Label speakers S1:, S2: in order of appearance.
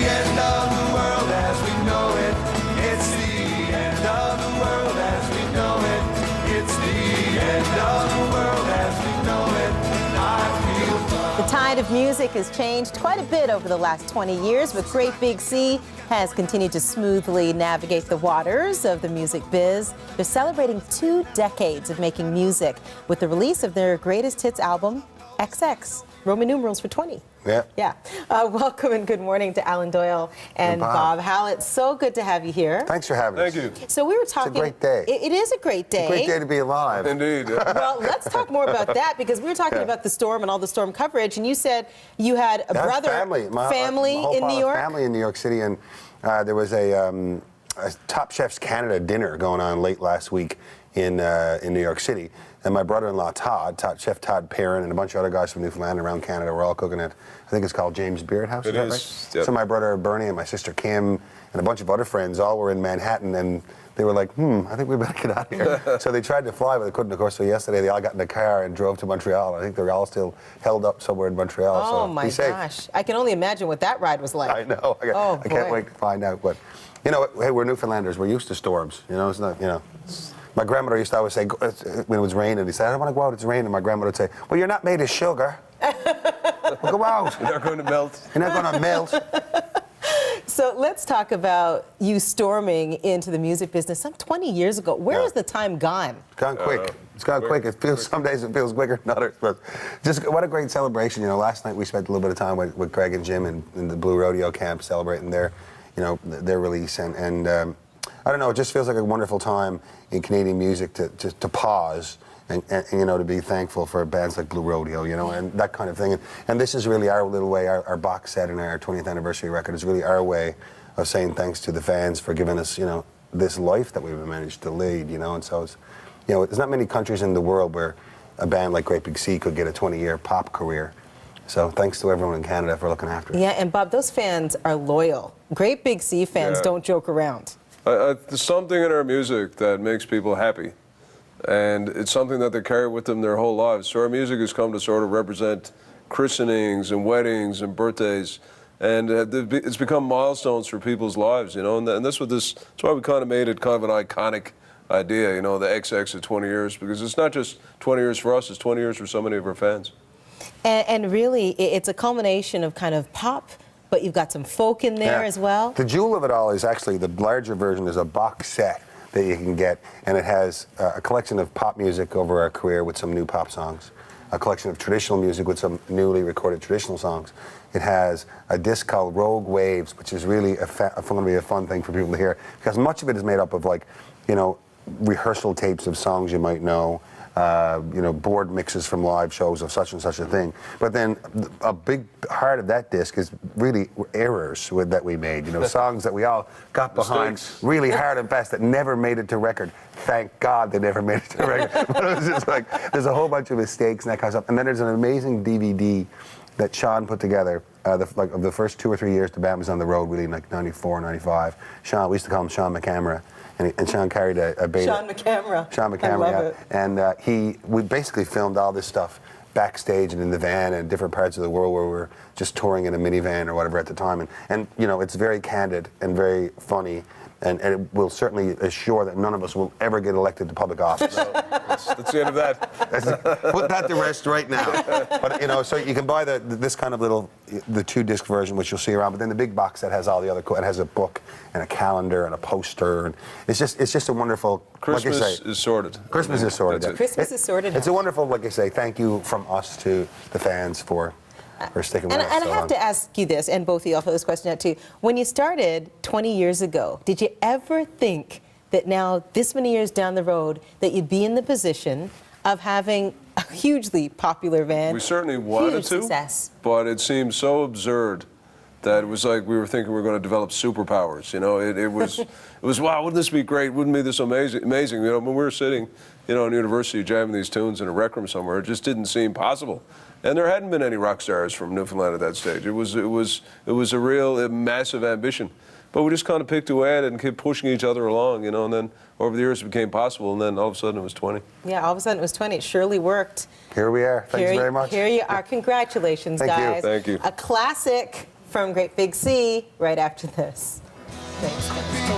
S1: end of the world as we know it. It's the end of the world as we know it. It's the end of the world as we know it. I feel fine.
S2: The tide of music has changed quite a bit over the last 20 years, but Great Big Sea has continued to smoothly navigate the waters of the music biz. They're celebrating 2 decades of making music with the release of their greatest hits album, XX, Roman numerals for 20.
S3: Yeah.
S2: Welcome and good morning to Alan Doyle and Bob Hallett. So good to have you here.
S3: Thanks for having us.
S4: Thank you.
S2: So we were talking.
S3: It's a great day.
S2: It is a great day.
S3: It's a great day to be alive.
S4: Indeed.
S2: Well, let's talk more about that, because we were talking about the storm and all the storm coverage, and you said you had a brother,
S3: family
S2: in New York.
S3: Family in New York City, and there was a Top Chefs Canada dinner going on late last week in New York City. And my brother-in-law, Chef Todd Perrin, and a bunch of other guys from Newfoundland and around Canada were all cooking at, I think it's called James Beard House.
S4: It
S3: is that
S4: is,
S3: right?
S4: yep.
S3: So my brother Bernie and my sister Kim and a bunch of other friends all were in Manhattan, and they were like, I think we better get out of here. So they tried to fly, but they couldn't, of course. So yesterday they all got in the car and drove to Montreal. I think they're all still held up somewhere in Montreal.
S2: Oh
S3: so
S2: my
S3: be safe.
S2: gosh. I can only imagine what that ride was like.
S3: I know. I can't wait to find out. But, you know, hey, we're Newfoundlanders. We're used to storms. You know, it's not, you know. My grandmother used to always say, when it was raining, he said, I don't want to go out, it's raining. My grandmother would say, well, you're not made of sugar. Well, go out.
S4: You're not going to melt.
S3: You're not going to melt.
S2: So let's talk about you storming into the music business some 20 years ago. Where has the time gone?
S3: It's gone quick. It's gone quick. It feels, some days it feels quicker than others. But just what a great celebration. You know, last night we spent a little bit of time with Greg and Jim in the Blue Rodeo camp celebrating their, you know, their release. And I don't know, it just feels like a wonderful time in Canadian music to pause and, you know, to be thankful for bands like Blue Rodeo, you know, and that kind of thing. And this is really our little way, our box set and our 20th anniversary record is really our way of saying thanks to the fans for giving us, you know, this life that we've managed to lead, you know. And so it's, you know, there's not many countries in the world where a band like Great Big Sea could get a 20-year pop career. So thanks to everyone in Canada for looking after us.
S2: Yeah, and Bob, those fans are loyal. Great Big Sea fans don't joke around.
S4: There's something in our music that makes people happy, and it's something that they carry with them their whole lives. So our music has come to sort of represent christenings and weddings and birthdays, and it's become milestones for people's lives, you know. And that's what that's why we kind of made it kind of an iconic idea, you know, the XX at 20 years, because it's not just 20 years for us, it's 20 years for so many of our fans.
S2: And really, it's a culmination of kind of pop, but you've got some folk in there as well.
S3: The jewel of it all is actually the larger version is a box set that you can get, and it has a collection of pop music over our career with some new pop songs, a collection of traditional music with some newly recorded traditional songs. It has a disc called Rogue Waves, which is really going to be a fun thing for people to hear, because much of it is made up of, like, you know, rehearsal tapes of songs you might know, you know, board mixes from live shows of such and such a thing. But then a big part of that disc is really errors that we made, you know, songs that we all got behind really hard and fast that never made it to record. Thank God they never made it to record. But it was just like, there's a whole bunch of mistakes and that kind of stuff. And then there's an amazing DVD that Sean put together, like of the first 2 or 3 years the band was on the road, really, in like 94, 95. Sean, we used to call him Sean McCamera. And Sean carried a beta.
S2: Sean McCamera.
S3: Sean McCamera, yeah. And we basically filmed all this stuff backstage and in the van and different parts of the world where we were just touring in a minivan or whatever at the time. And you know, it's very candid and very funny. And it will certainly assure that none of us will ever get elected to public office.
S4: So that's the end of that.
S3: Put that to rest right now. But you know, so you can buy this kind of little, the 2-disc version, which you'll see around. But then the big box set has all the other. It has a book and a calendar and a poster, and it's just a wonderful.
S4: Christmas
S3: like I say,
S4: is sorted.
S3: Christmas is sorted.
S2: Christmas is sorted.
S3: It's a wonderful, like I say, thank you from us to the fans for sticking with us.
S2: And
S3: so
S2: I have
S3: long.
S2: to ask you this, and both of you, I'll put this question out too. When you started 20 years ago, did you ever think that now, this many years down the road, that you'd be in the position of having a hugely popular band?
S4: We certainly wanted to,
S2: success.
S4: But it seemed so absurd that it was like we were thinking we were going to develop superpowers. You know, it was wow, wouldn't this be great? Wouldn't be this amazing? You know, when we were sitting, you know, in university jamming these tunes in a rec room somewhere, it just didn't seem possible. And there hadn't been any rock stars from Newfoundland at that stage. It was a real massive ambition. But we just kind of picked away at it and kept pushing each other along, you know, and then over the years it became possible, and then all of a sudden it was 20.
S2: Yeah, all of a sudden it was 20. It surely worked.
S3: Here we are. Thanks very much.
S2: Here you are. Congratulations,
S3: Thank you.
S2: guys.
S4: Thank you.
S2: A classic from Great Big C right after this. Thanks, guys.